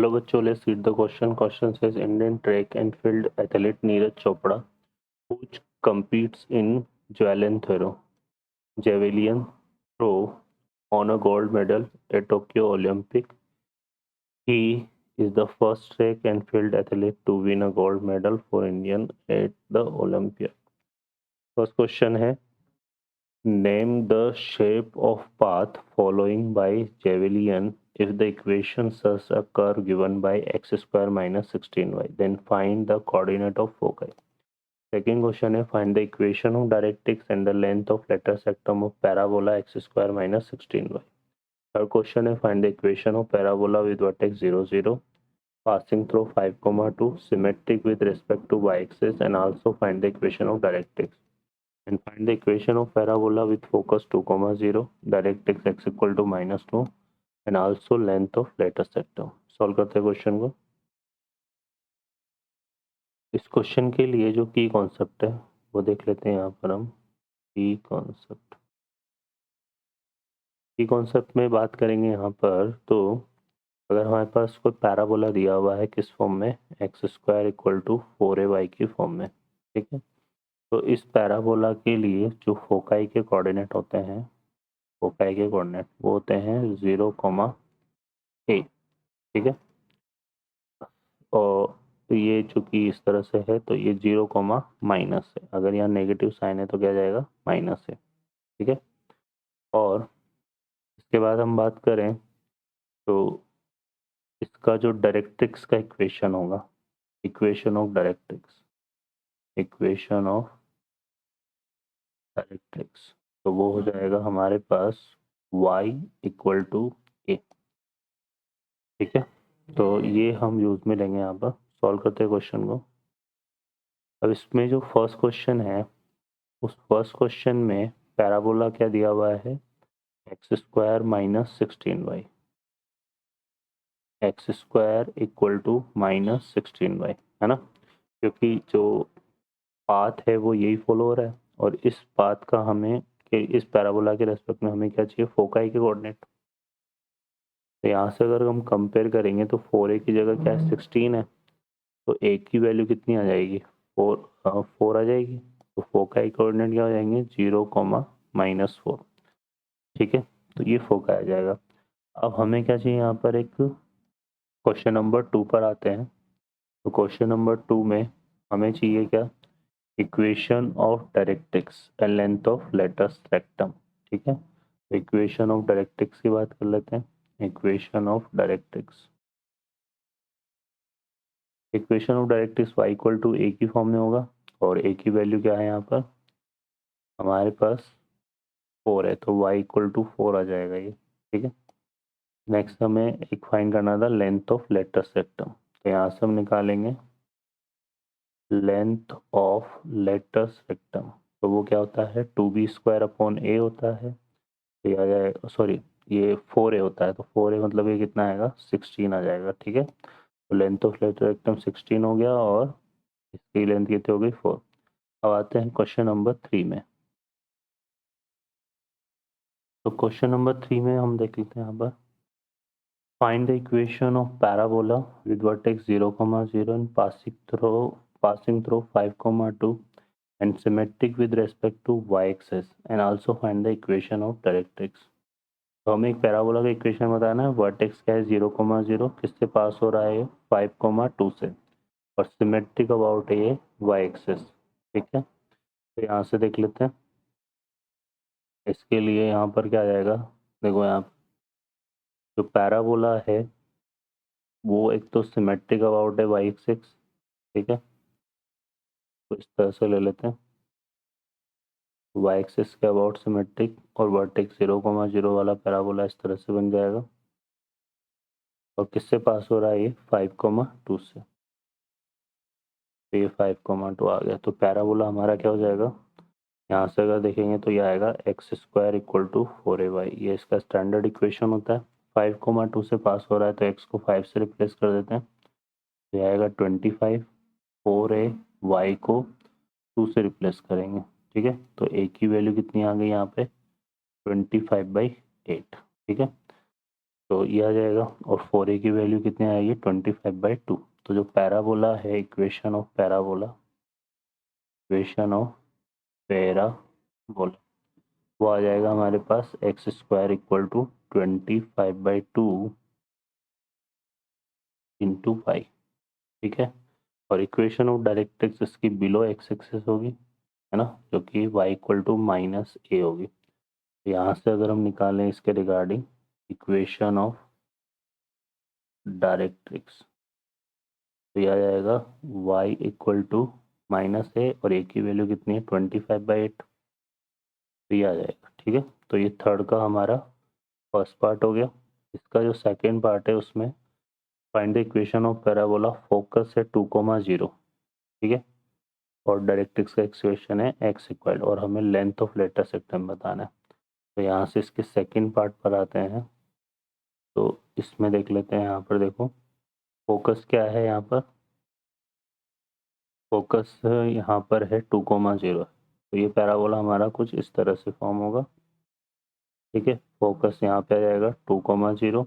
Hello bachcho, let's read the question. Question says Indian track and field athlete Neeraj Chopra, who competes in javelin throw, won a gold medal at Tokyo Olympic. He is the first track and field athlete to win a gold medal for Indian at the Olympiad. First question है, name the shape of path following by javelin if the equation such a curve given by x square minus 16y. Then find the coordinate of foci. Second question है, find the equation of directrix and the length of lateral sectum of parabola x square minus 16y. Third question है, find the equation of parabola with vertex 0, 0, passing through 5, 2, symmetric with respect to y-axis, and also find the equation of directrix. And find the equation of parabola with focus 2, 0, directrix x equal to -2, and also length of lateral sectum. Solve करते हैं question को. इस question के लिए जो की concept है वो देख लेते हैं. यहाँ पर हम की कॉन्सेप्ट में बात करेंगे. यहाँ पर तो अगर हमारे पास कोई पैराबोला दिया हुआ है किस फॉर्म में, x square equal to 4ay की फॉर्म में, ठीक है. तो इस पैराबोला के लिए जो फोकाई के कोऑर्डिनेट होते हैं, फोकाई के कोऑर्डिनेट वो होते हैं 0, a, ठीक है. और तो ये चूंकि इस तरह से है तो ये 0, माइनस है. अगर यहाँ नेगेटिव साइन है तो क्या जाएगा, माइनस है, ठीक है. और इसके बाद हम बात करें तो इसका जो डायरेक्ट्रिक्स का इक्वेशन होगा, इक्वेशन ऑफ डायरेक्ट्रिक्स, तो वो हो जाएगा हमारे पास y इक्वल टू a, ठीक है. तो ये हम यूज में लेंगे. यहाँ पर सॉल्व करते हैं क्वेश्चन को. अब इसमें जो फर्स्ट क्वेश्चन है उस फर्स्ट क्वेश्चन में पैराबोला क्या दिया हुआ है, x square minus 16y, x square equal to minus 16y, है ना. क्योंकि जो पाथ है वो यही फॉलो हो रहा है और इस पाथ का हमें इस पैराबोला के रेस्पेक्ट में हमें क्या चाहिए, फोकाई के कोऑर्डिनेट. तो यहाँ से अगर हम कंपेयर करेंगे तो 4a की जगह क्या है, 16 है. तो a की वैल्यू कितनी आ जाएगी, 4 आ जाएगी. तो फोकाई कोऑर्डिनेट क्या हो जाएंगे, 0, -4, ठीक है. तो ये फोकाई आ जाएगा. अब हमें क्या चाहिए, यहाँ पर एक क्वेश्चन नंबर 2 पर आते हैं. तो क्वेश्चन नंबर 2 में हमें चाहिए क्या, equation of directrix and length of latus rectum, ठीक है. तो इक्वेशन ऑफ डायरेक्ट्रिक्स की बात कर लेते हैं. Equation of directrix y equal to a की फॉर्म में होगा और a की वैल्यू क्या है, यहाँ पर हमारे पास 4 है तो y इक्वल टू 4 आ जाएगा ये, ठीक है. नेक्स्ट हमें एक फाइंड करना था लेंथ ऑफ लेटस रेक्टम. तो यहाँ से हम निकालेंगे लेंथ ऑफ लेटस रेक्टम. तो वो क्या होता है, 2b स्क्वायर अपॉन a होता है. तो ये आ जाएगा, सॉरी ये 4a होता है. तो 4a मतलब ये कितना आएगा, 16 आ जाएगा, ठीक है. तो लेंथ ऑफ लेटस रेक्टम 16 हो गया और इसकी लेंथ कितनी हो गई, 4. अब आते हैं क्वेश्चन नंबर 3 में. तो क्वेश्चन नंबर 3 में हम देख लेते हैं. यहाँ पर find the equation of parabola with vertex 0, 0 and passing through 5, 2 and symmetric with respect to y-axis, and also find the equation of directrix. तो हमें एक पैराबोला का इक्वेशन बताना है. वर्टेक्स क्या है, 0, 0, किससे पास हो रहा है, 5, 2 से, और सिमेट्रिक अबाउट ये y-axis, ठीक है. तो यहाँ से देख लेते हैं. इसके लिए यहाँ पर क्या आ जाएगा, देखो यहाँ जो पैराबोला है वो एक तो सिमेट्रिक अबाउट है y-axis, ठीक है. तो इस तरह से ले लेते हैं, y-axis के अबाउट सिमेट्रिक और वर्टेक्स 0, 0 वाला पैराबोला इस तरह से बन जाएगा. और किससे पास हो रहा है ये, 5, 2 से. तो ये 5, 2 आ गया. तो पैराबोला हमारा क्या हो जाएगा, यहाँ से अगर देखेंगे तो ये आएगा x square equal to 4ay. ये इसका स्टैंडर्ड इक्वेशन होता है. 5, 2 से पास हो रहा है तो x को 5 से रिप्लेस कर देते हैं. तो ये आएगा 25. 4a, y को 2 से रिप्लेस करेंगे, ठीक है. तो a की वैल्यू कितनी आ गई यहाँ पे, 25/8, ठीक है. तो ये आ जाएगा और 4a की वैल्यू कितनी आएगी 25/2। तो जो पैराबोला है इक्वेशन ऑफ पैराबोला वो आ जाएगा हमारे पास x² equal to 25/2 into pi. ठीक है, और इक्वेशन ऑफ डायरेक्ट्रिक्स इसकी बिलो एक्स एक्सिस होगी, है ना, जो कि y इक्वल टू -a होगी। तो यहाँ से अगर हम निकालें इसके रिगार्डिंग इक्वेशन ऑफ डायरेक्ट्रिक्स, तो यह आ जाएगा y इक्वल टू -a और a की वैल्यू कितनी है 25/8, तो ये आ जाएगा। ठीक है, तो ये थर्ड का हमारा फर्स्ट पार्ट हो गया। इसका जो सेकेंड पार्ट है उसमें find the equation of parabola focus है 2,0। ठीक है, और डायरेक्ट्रिक्स का इक्वेशन है x इक्वल, और हमें लेंथ ऑफ लेटर सेक्टम बताना है। तो यहाँ से इसके सेकंड पार्ट पर आते हैं। तो इसमें देख लेते हैं, यहाँ पर देखो फोकस क्या है, यहाँ पर फोकस यहाँ पर है 2,0। तो ये पैराबोला हमारा कुछ इस तरह से फॉर्म होगा। ठीक है, फोकस यहाँ पे आ जाएगा 2,0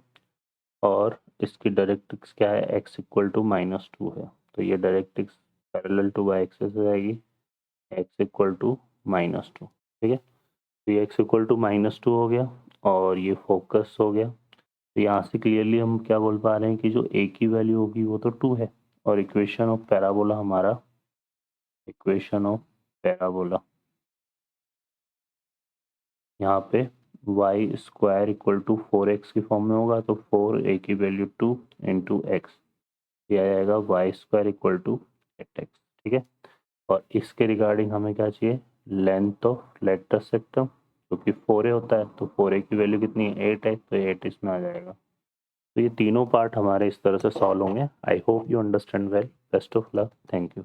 और इसकी डायरेक्ट्रिक्स क्या है x इक्वल टू -2 है। तो ये directrix parallel to y axis हो जाएगी x इक्वल टू -2। ठीक है, तो ये x इक्वल टू -2 हो गया और ये फोकस हो गया। तो यहाँ से क्लियरली हम क्या बोल पा रहे हैं कि जो a की वैल्यू होगी वो तो 2 है, और इक्वेशन ऑफ पैराबोला हमारा यहाँ पे y² इक्वल टू 4x की फॉर्म में होगा, तो 4a की वैल्यू 2 इंटू एक्स, ये आ जाएगा y² इक्वल टू 8x। ठीक है, और इसके रिगार्डिंग हमें क्या चाहिए, लेंथ ऑफ लेटर सेक्टम, जो कि 4a होता है, तो 4a की वैल्यू कितनी है 8 है, तो 8 इसमें आ जाएगा। तो ये तीनों पार्ट हमारे इस तरह से सॉल्व होंगे। I hope you understand well. Best of luck, thank you.